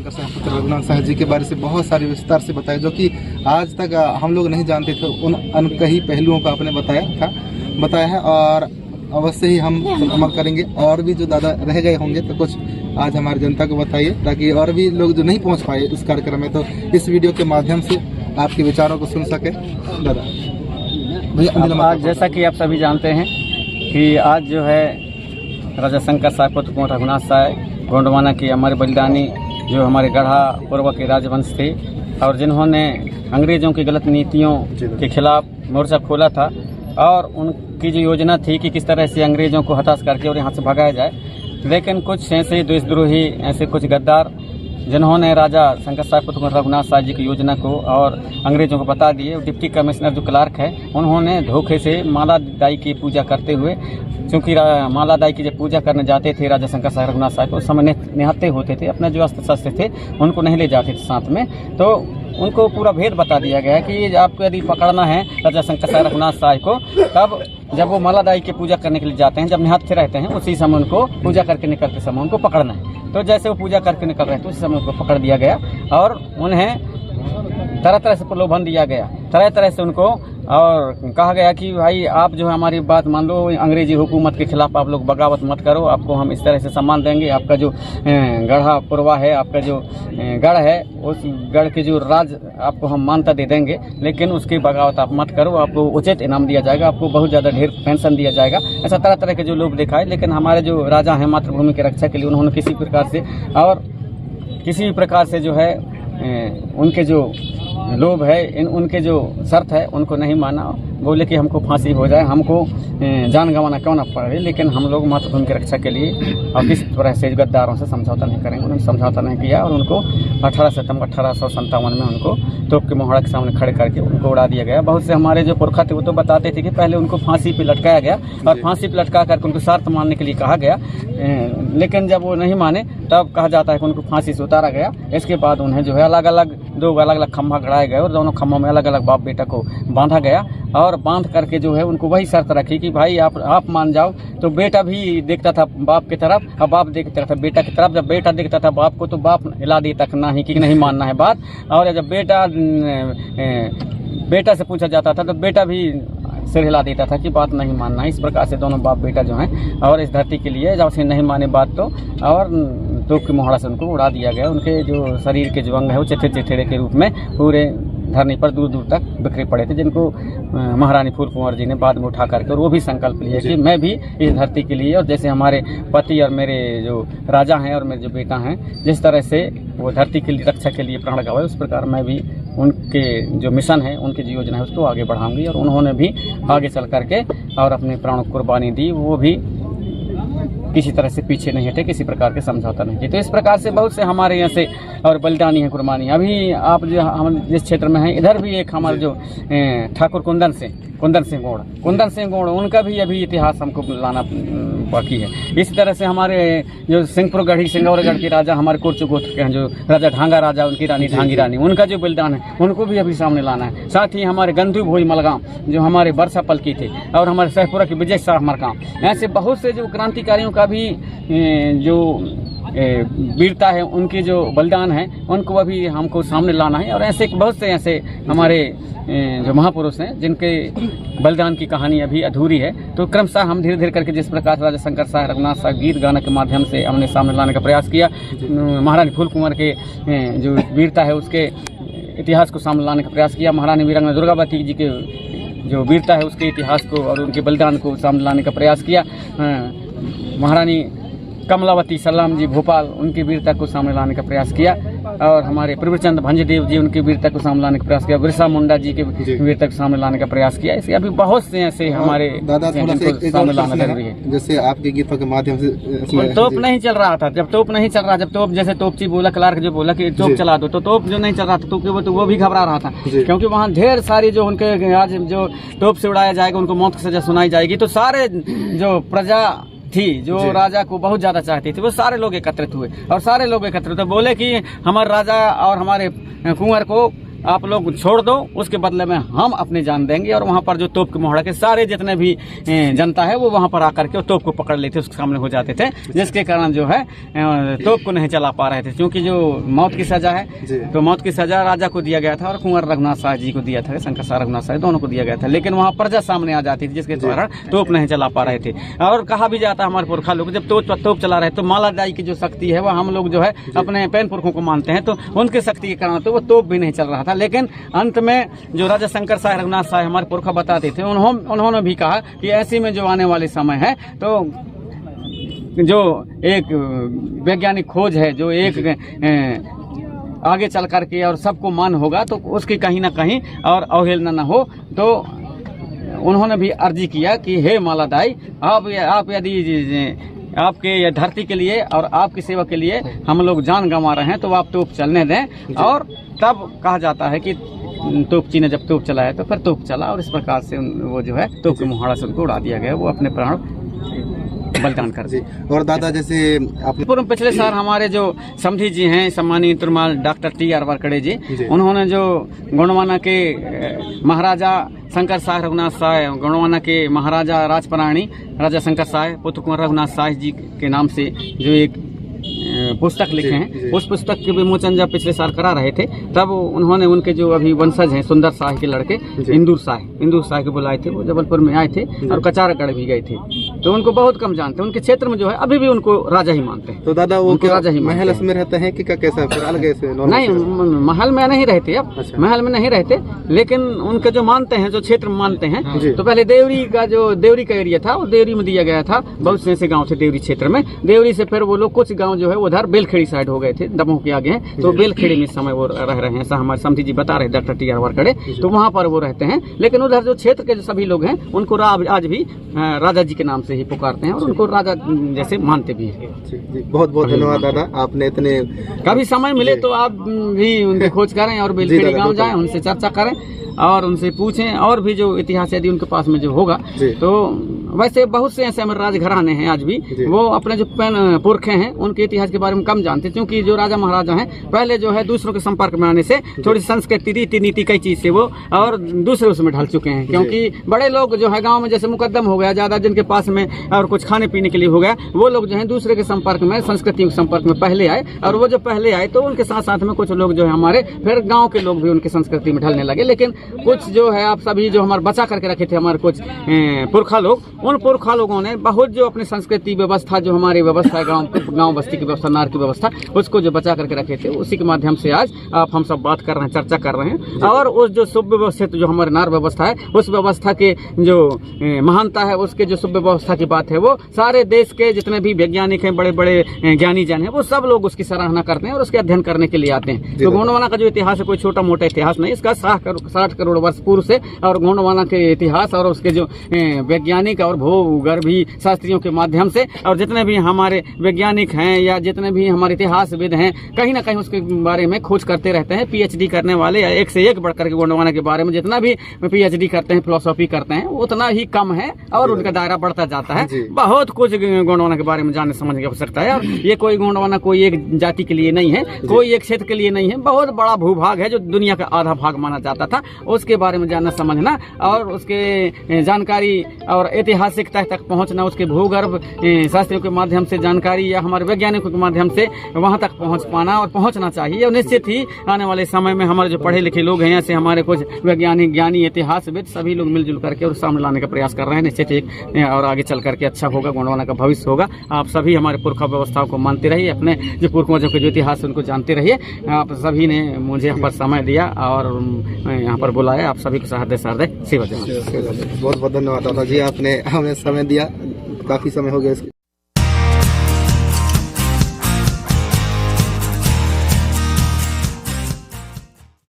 शंकर साय पुत्र रघुनाथ साय जी के बारे से बहुत सारे विस्तार से बताया, जो कि आज तक हम लोग नहीं जानते थे। उन अनकही पहलुओं का आपने बताया है, और अवश्य ही हम अमल करेंगे। और भी जो दादा रह गए होंगे तो कुछ आज हमारी जनता को बताइए, ताकि और भी लोग जो नहीं पहुंच पाए इस कार्यक्रम में, तो इस वीडियो के माध्यम से आपके विचारों को सुन सके। दादा भैया, आज जैसा कि आप सभी जानते हैं कि आज जो है राजा शंकर साय पुत्र कुंवर रघुनाथ साय गोंडवाना की अमर बलिदानी, जो हमारे गढ़ा पूर्व के राजवंश थे और जिन्होंने अंग्रेजों की गलत नीतियों के खिलाफ मोर्चा खोला था, और उनकी जो योजना थी कि किस तरह से अंग्रेजों को हताश करके और यहाँ से भगाया जाए। लेकिन कुछ ऐसे देशद्रोही, ऐसे कुछ गद्दार जिन्होंने राजा शंकर साय पुत्र रघुनाथ साय जी की योजना को और अंग्रेजों को बता दिए। डिप्टी कमिश्नर जो क्लार्क है, उन्होंने धोखे से माला दाई की पूजा करते हुए, क्योंकि माला दाई की जब पूजा करने जाते थे राजा शंकर साय रघुनाथ साय, तो उस समय निहत्थे होते थे, अपने जो अस्त्र शस्त्र थे उनको नहीं ले जाते थे साथ में। तो उनको पूरा भेद बता दिया गया कि आपको यदि पकड़ना है राजा शंकर साय रघुनाथ साय को, तब जब वो माला दाई की पूजा करने के लिए जाते हैं, जब निहत्थे रहते हैं, उसी समय उनको पूजा करके निकलते समय उनको पकड़ना है। तो जैसे वो पूजा करके निकल रहे थे उसी समय उनको पकड़ दिया गया और उन्हें तरह तरह से प्रलोभन दिया गया, तरह तरह से उनको और कहा गया कि भाई आप जो है हमारी बात मान लो, अंग्रेजी हुकूमत के खिलाफ आप लोग बगावत मत करो, आपको हम इस तरह से सम्मान देंगे, आपका जो गढ़ा पुरवा है, आपका जो गढ़ है, उस गढ़ के जो राज आपको हम मान्यता दे देंगे, लेकिन उसकी बगावत आप मत करो, आपको उचित इनाम दिया जाएगा, आपको बहुत ज़्यादा ढेर पेंशन दिया जाएगा। ऐसा तरह तरह के जो लोग दिखाए। लेकिन हमारे जो राजा हैं मातृभूमि की रक्षा के लिए, उन्होंने किसी भी प्रकार से जो है उनके जो लोभ है, उनके जो शर्त है उनको नहीं माना। बोले कि हमको फांसी हो जाए, हमको जान गंवाना क्यों ना पड़े, लेकिन हम लोग मातृभूमि की रक्षा के लिए और किस तरह से गद्दारों से समझौता नहीं करेंगे। उन्होंने समझौता नहीं किया और उनको 18 सितंबर 1857 में उनको तोप के मोहड़ा के सामने खड़े करके उनको उड़ा दिया गया। बहुत से हमारे जो पुरखा थे वो तो बताते थे कि पहले उनको फांसी पे लटकाया गया और फांसी पे लटका करके उनको शर्त मानने के लिए कहा गया, लेकिन जब वो नहीं माने तब कहा जाता है कि उनको फांसी से उतारा गया। इसके बाद उन्हें जो है अलग अलग खम्भा गड़ाए गए और दोनों खम्भों में अलग अलग बाप बेटा को बांधा गया, और बांध करके जो है उनको वही शर्त रखी कि भाई आप मान जाओ। तो बेटा भी देखता था बाप की तरफ और बाप देखता था बेटा की तरफ। जब बेटा देखता था बाप को तो बाप हिला देता था नहीं कि नहीं मानना है बात, और जब बेटा से पूछा जाता था तो बेटा भी सिर हिला देता था कि बात नहीं मानना है। इस प्रकार से दोनों बाप बेटा जो हैं और इस धरती के लिए जब से नहीं माने बात तो और तोप की मोहड़ा से उनको उड़ा दिया गया। उनके जो शरीर के जो अंग है वो चिथड़े के रूप में पूरे धरनी पर दूर दूर तक बिखरे पड़े थे, जिनको महारानी फूल कुंवर जी ने बाद में उठा करके, और वो भी संकल्प लिया कि मैं भी इस धरती के लिए, और जैसे हमारे पति और मेरे जो राजा हैं और मेरे जो बेटा हैं जिस तरह से वो धरती के लिए रक्षा के लिए प्राण गवाए, उस प्रकार मैं भी उनके जो मिशन है, उनकी जो योजना है उसको आगे बढ़ाऊंगी। और उन्होंने भी आगे चल करके और अपने प्राणों को कुर्बानी दी, वो भी किसी तरह से पीछे नहीं हटे, किसी प्रकार के समझौता नहीं किया। तो इस प्रकार से बहुत से हमारे यहाँ से और बलिदानी है, कुर्बानी। अभी आप जो हम जिस क्षेत्र में हैं, इधर भी एक हमारे जो ठाकुर कुंदन सिंह गौड़, उनका भी अभी इतिहास हमको लाना बाकी है। इसी तरह से हमारे जो सिंहपुर गढ़ी सिंगौरगढ़ के राजा हमारे कोर्चु गोत्र के हैं, जो राजा ढांगा राजा, उनकी रानी ढांगी रानी, उनका जो बलिदान है उनको भी अभी सामने लाना है। साथ ही हमारे गंधु भोज मलगांव जो हमारे बरसा पलकी थे, और हमारे सहपुरा के विजय शाह मरकाम, ऐसे बहुत से जो क्रांतिकारियों का भी जो वीरता है, उनके जो बलिदान है उनको अभी हमको सामने लाना है। और ऐसे बहुत से ऐसे हमारे जो महापुरुष हैं जिनके बलिदान की कहानी अभी अधूरी है। तो क्रमशः हम धीरे धीरे करके जिस प्रकार राजा शंकर साय रघुनाथ साय गीत गाने के माध्यम से हमने सामने लाने का प्रयास किया, महारानी फूल कुंवर के जो वीरता है उसके इतिहास को सामने लाने का प्रयास किया, महारानी वीरांगना दुर्गावती जी के जो वीरता है उसके इतिहास को और उनके बलिदान को सामने लाने का प्रयास किया, महारानी कमलावती सलाम जी भोपाल, उनकी वीरता को सामने लाने का प्रयास किया, और हमारे प्रभुचंद भंजदेव जी, उनकी वीरता को सामने लाने का प्रयास किया, बिरसा मुंडा जी के वीरता को सामने लाने का प्रयास किया। इसके अभी बहुत से ऐसे हमारे दादा सामने लाना जरूरी है। जैसे आपके गीतों के माध्यम से तोप नहीं चल रहा था, जब तोप नहीं चल रहा, जब तोप जैसे तोपची बोला, क्लार्क जो बोला कि तोप चला दो, तो तोप जो नहीं चल रहा था तो वो भी घबरा रहा था, क्योंकि वहाँ ढेर सारी जो उनके आज जो तोप से उड़ाया जाएगा उनको मौत की सजा सुनाई जाएगी। तो सारे जो प्रजा थी जो राजा को बहुत ज्यादा चाहती थी, वो सारे लोग एकत्रित हुए, और सारे लोग एकत्रित हुए, बोले कि हमारे राजा और हमारे कुंवर को आप लोग छोड़ दो, उसके बदले में हम अपनी जान देंगे। और वहाँ पर जो तोप के मोहड़ा के सारे जितने भी जनता है वो वहाँ पर आकर के तोप को पकड़ लेते, उसके सामने हो जाते थे, जिसके कारण जो है तोप को नहीं चला पा रहे थे। क्योंकि जो मौत की सजा है तो मौत की सजा राजा को दिया गया था और कुंवर रघुनाथ शाह जी को दिया था, शंकर शाह रघुनाथ शाह दोनों को दिया गया था, लेकिन वहाँ प्रजा सामने आ जाती थी, जिसके कारण तोप नहीं चला पा रहे थे। और कहा भी जाता है हमारे पुरखा लोग जब तोप चला रहे तो मालादाई की जो शक्ति है वह हम लोग जो है अपने पैन पुरखों को मानते हैं, तो उनके शक्ति के कारण तो वो तोप भी नहीं चल रहा था। लेकिन अंत में जो राजा शंकर शाह रघुनाथ शाह हमारे पुरखा बताते थे, उन्होंने भी कहा कि ऐसे में जो आने वाले समय है तो जो एक वैज्ञानिक खोज है, जो एक आगे चल करके और सबको मान होगा, तो उसकी कहीं ना कहीं और अवहेलना न हो, तो उन्होंने भी अर्जी किया कि हे मालादाई, आप यदि आपके ये धरती के लिए और आपकी सेवा के लिए हम लोग जान गंवा रहे हैं तो आप तोप चलने दें। और तब कहा जाता है कि तोपची ने जब तोप चलाया तो फिर तोप चला, और इस प्रकार से वो जो है तोप के मोहड़ा से उनको उड़ा दिया गया, वो अपने प्राण बलिदान कर दी। और दादा जैसे पूर्व पिछले साल हमारे जो समधी जी हैं, सम्मानीय तुरमाल डॉक्टर TR वारकड़े जी, उन्होंने जो गोंडवाना के महाराजा शंकर शाह रघुनाथ शाह, गोंडवाना के महाराजा राजपराणी राजा शंकर शाह पुत्र कुंवर रघुनाथ शाह जी के नाम से जो एक पुस्तक लिखे हैं, उस पुस्तक के विमोचन जब पिछले साल करा रहे थे तब उन्होंने उनके जो अभी वंशज हैं सुंदर शाह के लड़के इंदूर शाह के बुलाए थे, वो जबलपुर में आए थे और कचारगढ़ भी गए थे, तो उनको बहुत कम जानते हैं। उनके क्षेत्र में जो है अभी भी उनको राजा ही मानते हैं। तो दादा वो राजा ही महल में रहते हैं कि कैसा फिर अलग ऐसे? नहीं, महल में नहीं रहते, अब महल में नहीं रहते, लेकिन उनके जो मानते हैं, जो क्षेत्र में मानते हैं, तो पहले देवरी का एरिया था, वो देवरी में दिया गया था, बहुत से ऐसे गाँव थे देवरी क्षेत्र में। देवरी से फिर वो लोग कुछ गाँव जो है उधर बेलखेड़ी साइड हो गए थे, दमोह के आगे हैं, तो बेलखेड़ी में इस समय वो रह रहे हैं, ऐसा हमारे समधी जी बता रहे डॉक्टर TR वारकड़े, तो वहाँ पर वो रहते हैं। लेकिन उधर जो क्षेत्र के जो सभी लोग हैं उनको आज भी राजा जी के नाम से ही पुकारते हैं और उनको राजा जैसे मानते भी हैं। बहुत बहुत धन्यवाद दादा, आपने इतने कभी समय मिले तो आप भी उनकी खोज करें और बेलखेड़ी गाँव जाएं, उनसे चर्चा करें और उनसे पूछें, और भी जो इतिहास यदि उनके पास में जो होगा। तो वैसे बहुत से ऐसे हमारे राजघराने हैं आज भी, वो अपने जो पुरखे हैं उनके इतिहास के बारे में कम जानते, क्योंकि जो राजा महाराजा हैं पहले जो है दूसरों के संपर्क में आने से थोड़ी संस्कृति रीति नीति कई चीज से वो और दूसरे उसमें ढल चुके हैं। क्योंकि बड़े लोग जो है गाँव में जैसे मुकदम हो गया ज्यादा जिनके पास में और कुछ खाने पीने के लिए हो गया, वो लोग जो है दूसरे के संपर्क में, संस्कृति के संपर्क में पहले आए, और वो जो पहले आए तो उनके साथ साथ में कुछ लोग जो है हमारे फिर गाँव के लोग भी उनकी संस्कृति में ढलने लगे। लेकिन कुछ जो है आप सभी जो हमारे बचा करके रखे थे हमारे कुछ पुरखा लोग, उन पुरखा लोगों ने बहुत जो अपनी संस्कृति व्यवस्था, जो हमारी व्यवस्था है गांव बस्ती की व्यवस्था, नार की व्यवस्था, उसको जो बचा करके रखे थे, उसी के माध्यम से आज आप हम सब बात कर रहे हैं, चर्चा कर रहे हैं। और उस जो सुव्यवस्थित जो हमारे नार व्यवस्था है, उस व्यवस्था के जो महानता है, उसके जो सुव्यवस्था की बात है, वो सारे देश के जितने भी वैज्ञानिक हैं, बड़े बड़े ज्ञानी जन हैं, वो सब लोग उसकी सराहना करते हैं और उसके अध्ययन करने के लिए आते हैं। तो गोंडवाना का जो इतिहास है कोई छोटा मोटा इतिहास नहीं, इसका 60 करोड़ वर्ष पूर्व से और गोंडवाना के इतिहास और उसके जो वैज्ञानिक और भूगर्भी शास्त्रियों के माध्यम से, और जितने भी हमारे वैज्ञानिक हैं या जितने भी हमारे इतिहासविद हैं, कहीं ना कहीं उसके बारे में खोज करते रहते हैं। PhD करने वाले या एक से एक बढ़कर के गोंडवाना के बारे में जितना भी PhD करते हैं, फिलोसॉफी करते हैं, उतना ही कम है और उनका दायरा बढ़ता जाता है। बहुत कुछ गोंडवाना के बारे में जानने समझने की आवश्यकता है। और ये कोई गोंडवाना कोई एक जाति के लिए नहीं है, कोई एक क्षेत्र के लिए नहीं है, बहुत बड़ा भूभाग है जो दुनिया का आधा भाग माना जाता था। उसके बारे में जानना समझना और उसके जानकारी और ऐतिहासिकता तक पहुंचना, उसके भूगर्भ शास्त्रियों के माध्यम से जानकारी या हमारे वैज्ञानिकों के माध्यम से वहां तक पहुंच पाना और पहुंचना चाहिए। और निश्चित ही आने वाले समय में हमारे जो पढ़े लिखे लोग हैं, ऐसे हमारे कुछ वैज्ञानिक, ज्ञानी, इतिहासविद सभी लोग मिलजुल करके और सामने लाने का प्रयास कर रहे हैं। निश्चित ही और आगे चल करके अच्छा होगा, गोंडवाना का भविष्य होगा। आप सभी हमारे पुरखा व्यवस्थाओं को मानते रहिए, अपने जो पुरखों के जो इतिहास है उनको जानते रहिए। आप सभी ने मुझे यहाँ पर समय दिया और यहाँ पर बुलाया, आप सभी को सहृदय सेवा। बहुत बहुत धन्यवाद दादा जी, आपने हमें समय दिया, काफी समय हो गया।